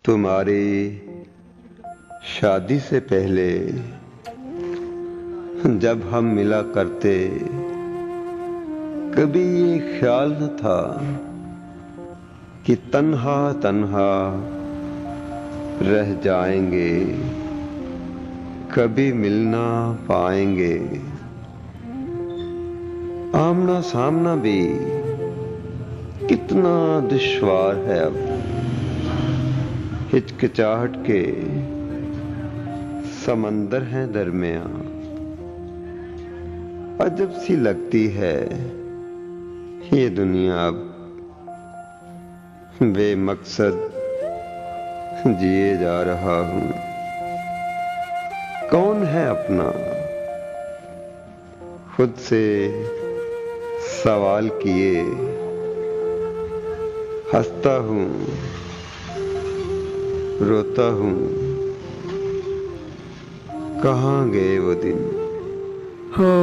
तुम्हारी शादी से पहले जब हम मिला करते, कभी ये ख्याल न था कि तन्हा तन्हा रह जाएंगे, कभी मिलना पाएंगे। आमना सामना भी कितना दुश्वार है अब, हिचकिचाहट के समंदर हैं दरमियां। अजब सी लगती है ये दुनिया अब, बेमकसद जिए जा रहा हूं। कौन है अपना, खुद से सवाल किए हंसता हूं, रोता हूं। कहाँ गए वो दिन? हो